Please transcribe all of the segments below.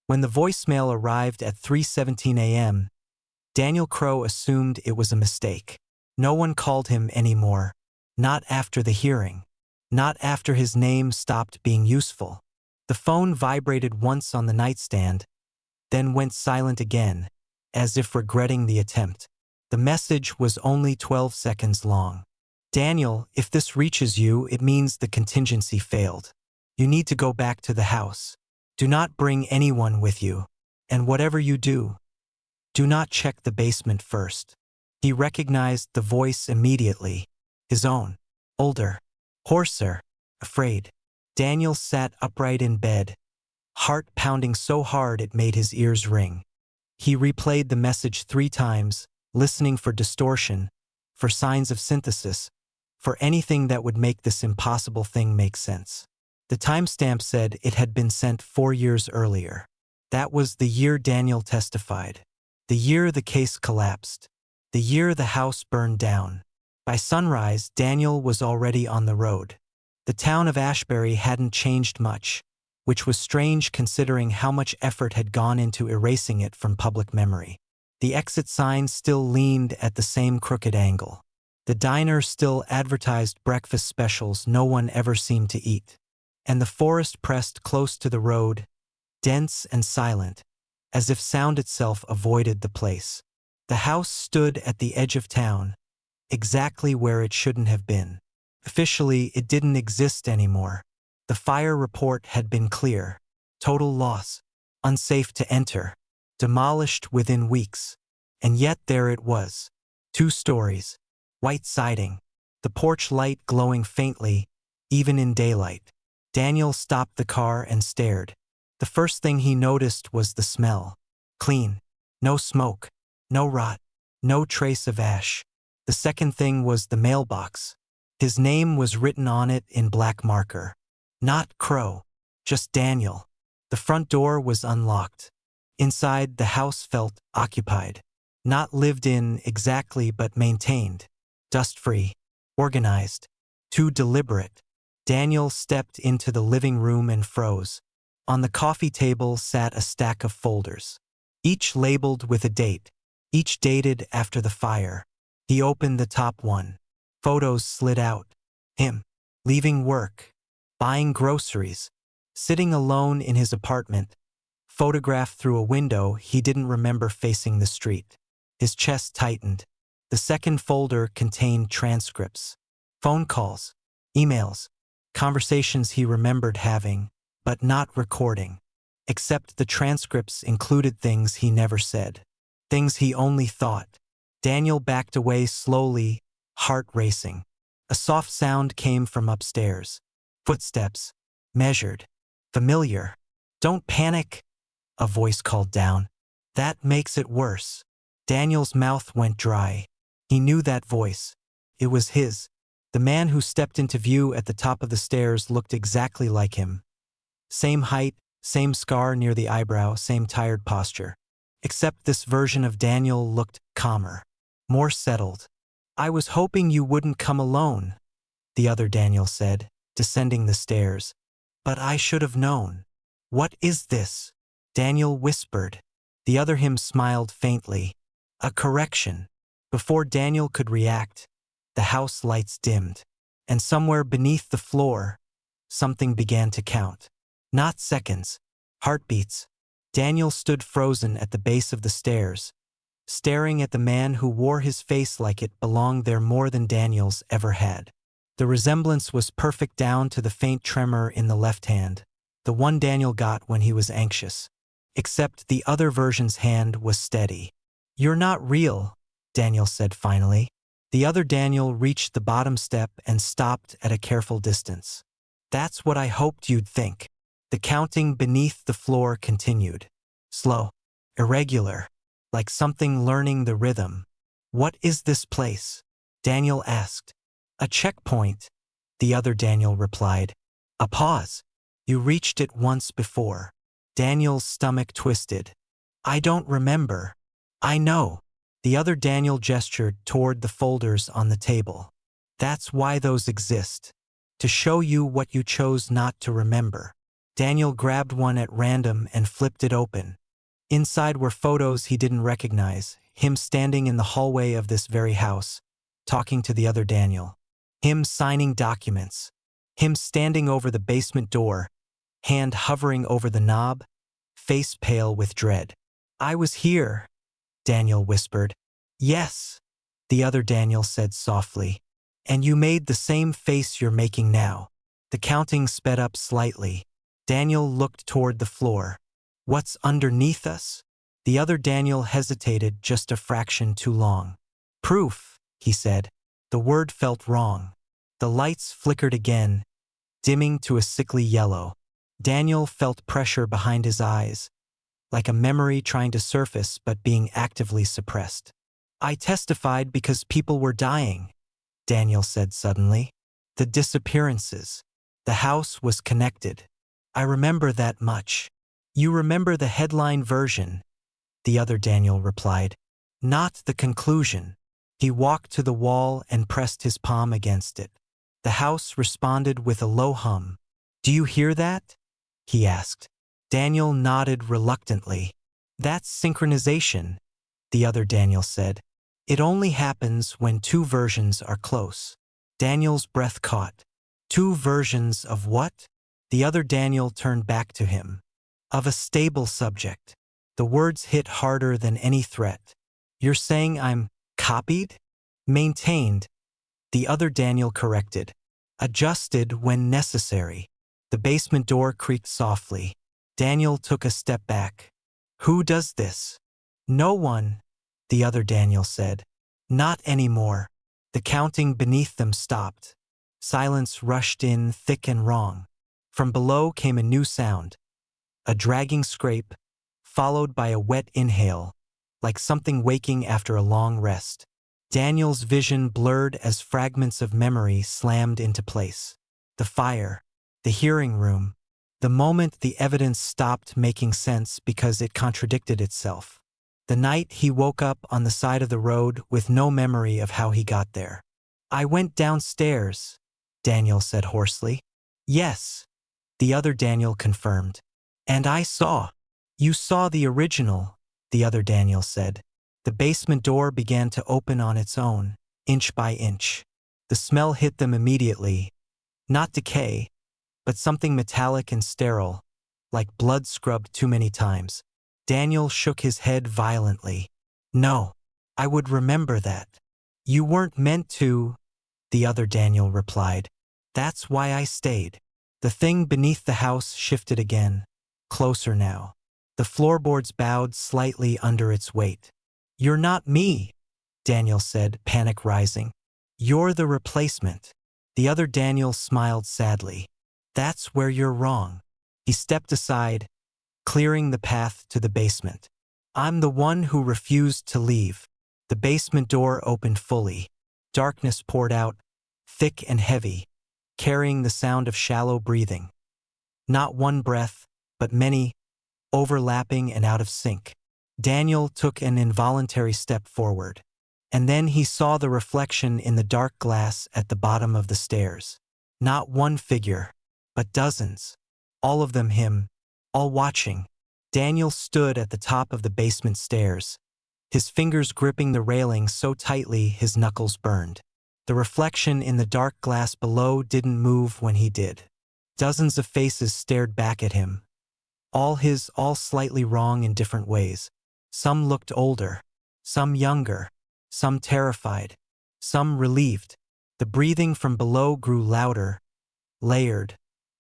When the voicemail arrived at 3:17 a.m., Daniel Crow assumed it was a mistake. No one called him anymore. Not after the hearing. Not after his name stopped being useful. The phone vibrated once on the nightstand, then went silent again, as if regretting the attempt. The message was only 12 seconds long. Daniel, if this reaches you, it means the contingency failed. You need to go back to the house. Do not bring anyone with you. And whatever you do, do not check the basement first. He recognized the voice immediately. His own. Older. Hoarser. Afraid. Daniel sat upright in bed, heart pounding so hard it made his ears ring. He replayed the message 3 times, listening for distortion, for signs of synthesis, for anything that would make this impossible thing make sense. The timestamp said it had been sent 4 years earlier. That was the year Daniel testified. The year the case collapsed. The year the house burned down. By sunrise, Daniel was already on the road. The town of Ashbury hadn't changed much, which was strange considering how much effort had gone into erasing it from public memory. The exit sign still leaned at the same crooked angle. The diner still advertised breakfast specials no one ever seemed to eat. And the forest pressed close to the road, dense and silent, as if sound itself avoided the place. The house stood at the edge of town, exactly where it shouldn't have been. Officially, it didn't exist anymore. The fire report had been clear. Total loss. Unsafe to enter. Demolished within weeks. And yet there it was. 2 stories. White siding. The porch light glowing faintly, even in daylight. Daniel stopped the car and stared. The first thing he noticed was the smell. Clean. No smoke. No rot. No trace of ash. The second thing was the mailbox. His name was written on it in black marker. Not Crow. Just Daniel. The front door was unlocked. Inside, the house felt occupied. Not lived in exactly, but maintained. Dust-free. Organized. Too deliberate. Daniel stepped into the living room and froze. On the coffee table sat a stack of folders. Each labeled with a date. Each dated after the fire. He opened the top one. Photos slid out. Him. Leaving work. Buying groceries. Sitting alone in his apartment. Photographed through a window he didn't remember facing the street. His chest tightened. The second folder contained transcripts. Phone calls. Emails. Conversations he remembered having, but not recording. Except the transcripts included things he never said. Things he only thought. Daniel backed away slowly, heart racing. A soft sound came from upstairs. Footsteps. Measured. Familiar. Don't panic, a voice called down. That makes it worse. Daniel's mouth went dry. He knew that voice. It was his. The man who stepped into view at the top of the stairs looked exactly like him. Same height, same scar near the eyebrow, same tired posture. Except this version of Daniel looked calmer. More settled. I was hoping you wouldn't come alone, the other Daniel said, descending the stairs. But I should have known. What is this? Daniel whispered. The other him smiled faintly. A correction. Before Daniel could react, the house lights dimmed. And somewhere beneath the floor, something began to count. Not seconds. Heartbeats. Daniel stood frozen at the base of the stairs, staring at the man who wore his face like it belonged there more than Daniel's ever had. The resemblance was perfect down to the faint tremor in the left hand, the one Daniel got when he was anxious. Except the other version's hand was steady. You're not real, Daniel said finally. The other Daniel reached the bottom step and stopped at a careful distance. That's what I hoped you'd think. The counting beneath the floor continued. Slow. Irregular. Like something learning the rhythm. What is this place? Daniel asked. A checkpoint, the other Daniel replied. A pause. You reached it once before. Daniel's stomach twisted. I don't remember. I know. The other Daniel gestured toward the folders on the table. That's why those exist. To show you what you chose not to remember. Daniel grabbed one at random and flipped it open. Inside were photos he didn't recognize, him standing in the hallway of this very house, talking to the other Daniel. Him signing documents. Him standing over the basement door, hand hovering over the knob, face pale with dread. "I was here," Daniel whispered. "Yes," the other Daniel said softly. "And you made the same face you're making now." The counting sped up slightly. Daniel looked toward the floor. "What's underneath us?" The other Daniel hesitated just a fraction too long. "Proof," he said. The word felt wrong. The lights flickered again, dimming to a sickly yellow. Daniel felt pressure behind his eyes, like a memory trying to surface but being actively suppressed. "I testified because people were dying," Daniel said suddenly. "The disappearances. The house was connected. I remember that much." "You remember the headline version," the other Daniel replied. "Not the conclusion." He walked to the wall and pressed his palm against it. The house responded with a low hum. "Do you hear that?" he asked. Daniel nodded reluctantly. "That's synchronization," the other Daniel said. "It only happens when two versions are close." Daniel's breath caught. "Two versions of what?" The other Daniel turned back to him. "Of a stable subject." The words hit harder than any threat. "You're saying I'm copied?" "Maintained," the other Daniel corrected. "Adjusted when necessary." The basement door creaked softly. Daniel took a step back. "Who does this?" "No one," the other Daniel said. "Not anymore." The counting beneath them stopped. Silence rushed in thick and wrong. From below came a new sound. A dragging scrape, followed by a wet inhale, like something waking after a long rest. Daniel's vision blurred as fragments of memory slammed into place. The fire, the hearing room, the moment the evidence stopped making sense because it contradicted itself. The night he woke up on the side of the road with no memory of how he got there. "I went downstairs," Daniel said hoarsely. "Yes," the other Daniel confirmed. "And I saw." "You saw the original," the other Daniel said. The basement door began to open on its own, inch by inch. The smell hit them immediately. Not decay, but something metallic and sterile, like blood scrubbed too many times. Daniel shook his head violently. "No, I would remember that." "You weren't meant to," the other Daniel replied. "That's why I stayed." The thing beneath the house shifted again, closer now. The floorboards bowed slightly under its weight. "You're not me," Daniel said, panic rising. "You're the replacement." The other Daniel smiled sadly. "That's where you're wrong." He stepped aside, clearing the path to the basement. "I'm the one who refused to leave." The basement door opened fully. Darkness poured out, thick and heavy, carrying the sound of shallow breathing. Not one breath, but many, overlapping and out of sync. Daniel took an involuntary step forward. And then he saw the reflection in the dark glass at the bottom of the stairs. Not one figure, but dozens. All of them him, all watching. Daniel stood at the top of the basement stairs, his fingers gripping the railing so tightly his knuckles burned. The reflection in the dark glass below didn't move when he did. Dozens of faces stared back at him. All slightly wrong in different ways. Some looked older, some younger, some terrified, some relieved. The breathing from below grew louder, layered,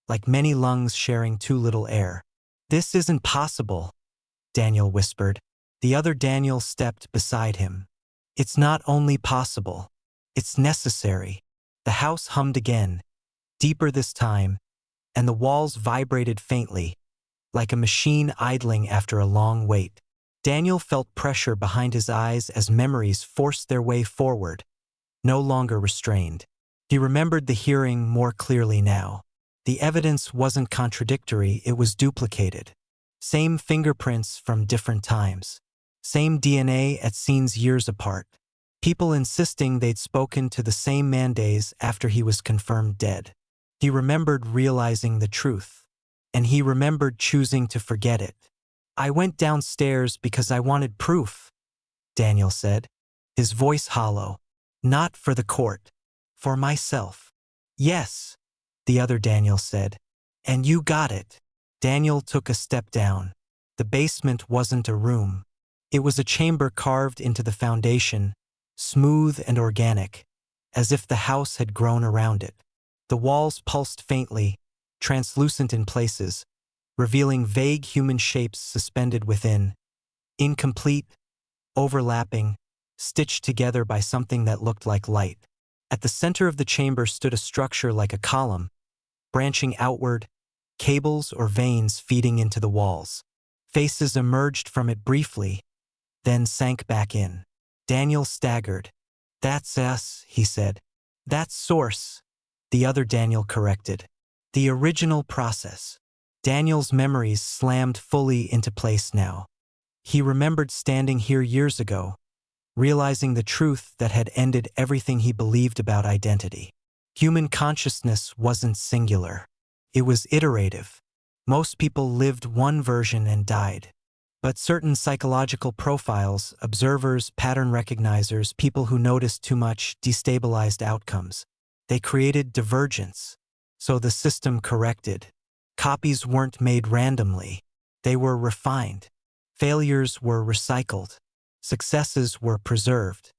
like many lungs sharing too little air. "This isn't possible," Daniel whispered. The other Daniel stepped beside him. "It's not only possible, it's necessary." The house hummed again, deeper this time, and the walls vibrated faintly, like a machine idling after a long wait. Daniel felt pressure behind his eyes as memories forced their way forward, no longer restrained. He remembered the hearing more clearly now. The evidence wasn't contradictory, it was duplicated. Same fingerprints from different times. Same DNA at scenes years apart. People insisting they'd spoken to the same man days after he was confirmed dead. He remembered realizing the truth. and he remembered choosing to forget it. "I went downstairs because I wanted proof," Daniel said, his voice hollow. "Not for the court. For myself." "Yes," the other Daniel said. "And you got it." Daniel took a step down. The basement wasn't a room. It was a chamber carved into the foundation, smooth and organic, as if the house had grown around it. The walls pulsed faintly, translucent in places, revealing vague human shapes suspended within, incomplete, overlapping, stitched together by something that looked like light. At the center of the chamber stood a structure like a column, branching outward, cables or veins feeding into the walls. Faces emerged from it briefly, then sank back in. Daniel staggered. "That's us," he said. "That's Source," the other Daniel corrected. "The original process." Daniel's memories slammed fully into place now. He remembered standing here years ago, realizing the truth that had ended everything he believed about identity. Human consciousness wasn't singular. It was iterative. Most people lived one version and died. But certain psychological profiles, observers, pattern recognizers, people who noticed too much, destabilized outcomes. They created divergence. So the system corrected. Copies weren't made randomly. They were refined. Failures were recycled. Successes were preserved.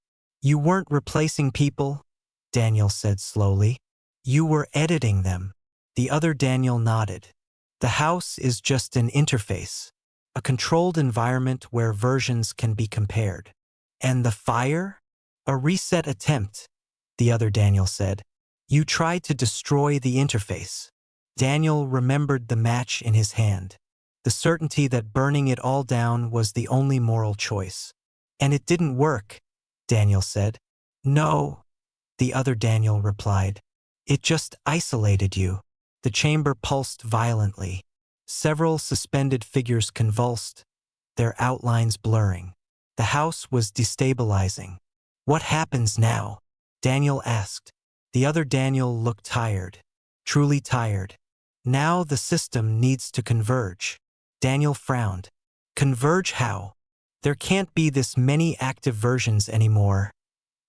"You weren't replacing people," Daniel said slowly. "You were editing them." The other Daniel nodded. "The house is just an interface. A controlled environment where versions can be compared." "And the fire?" "A reset attempt," the other Daniel said. "You tried to destroy the interface." Daniel remembered the match in his hand, the certainty that burning it all down was the only moral choice. "And it didn't work," Daniel said. "No," the other Daniel replied. "It just isolated you." The chamber pulsed violently. Several suspended figures convulsed, their outlines blurring. The house was destabilizing. "What happens now?" Daniel asked. The other Daniel looked tired, truly tired. "Now the system needs to converge." Daniel frowned. "Converge how?" "There can't be this many active versions anymore,"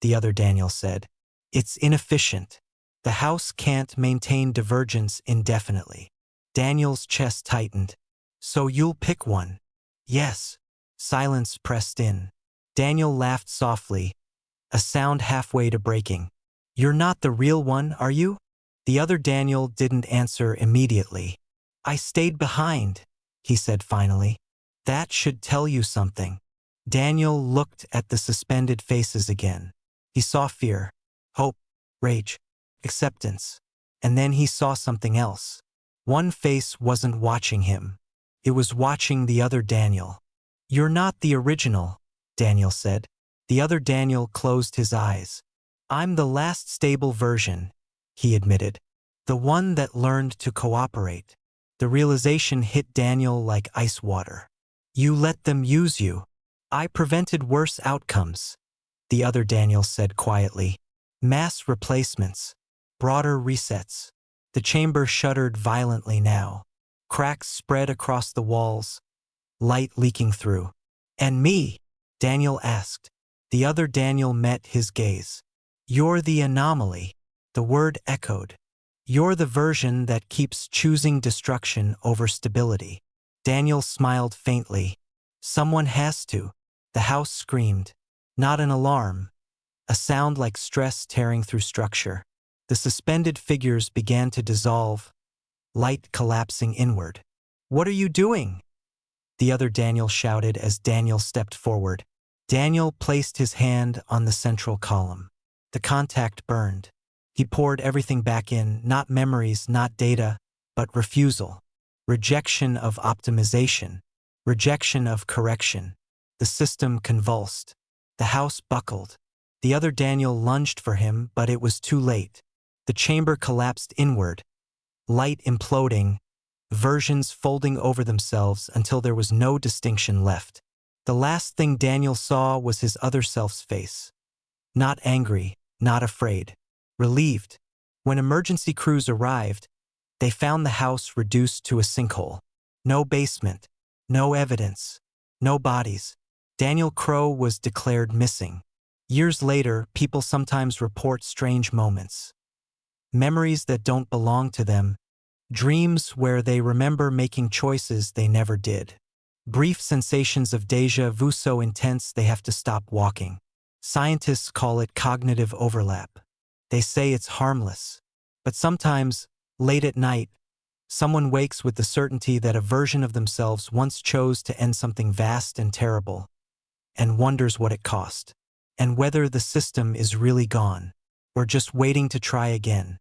the other Daniel said. "It's inefficient. The house can't maintain divergence indefinitely." Daniel's chest tightened. "So you'll pick one?" "Yes." Silence pressed in. Daniel laughed softly, a sound halfway to breaking. "You're not the real one, are you?" The other Daniel didn't answer immediately. "I stayed behind," he said finally. "That should tell you something." Daniel looked at the suspended faces again. He saw fear, hope, rage, acceptance, and then he saw something else. One face wasn't watching him. It was watching the other Daniel. "You're not the original," Daniel said. The other Daniel closed his eyes. "I'm the last stable version," he admitted. "The one that learned to cooperate." The realization hit Daniel like ice water. "You let them use you." "I prevented worse outcomes," the other Daniel said quietly. "Mass replacements. Broader resets." The chamber shuddered violently now. Cracks spread across the walls, light leaking through. "And me?" Daniel asked. The other Daniel met his gaze. "You're the anomaly," the word echoed. "You're the version that keeps choosing destruction over stability." Daniel smiled faintly. "Someone has to." The house screamed. Not an alarm. A sound like stress tearing through structure. The suspended figures began to dissolve, light collapsing inward. "What are you doing?" the other Daniel shouted as Daniel stepped forward. Daniel placed his hand on the central column. The contact burned. He poured everything back in, not memories, not data, but refusal. Rejection of optimization. Rejection of correction. The system convulsed. The house buckled. The other Daniel lunged for him, but it was too late. The chamber collapsed inward, light imploding, versions folding over themselves until there was no distinction left. The last thing Daniel saw was his other self's face. Not angry, not afraid. Relieved. When emergency crews arrived, They found the house reduced to a sinkhole. No basement, no evidence, no bodies. Daniel Crowe was declared missing. Years later, people sometimes report strange moments. Memories that don't belong to them, dreams where they remember making choices they never did. Brief sensations of déjà vu so intense they have to stop walking. Scientists call it cognitive overlap. They say it's harmless. But sometimes, late at night, someone wakes with the certainty that a version of themselves once chose to end something vast and terrible, and wonders what it cost, and whether the system is really gone, or just waiting to try again.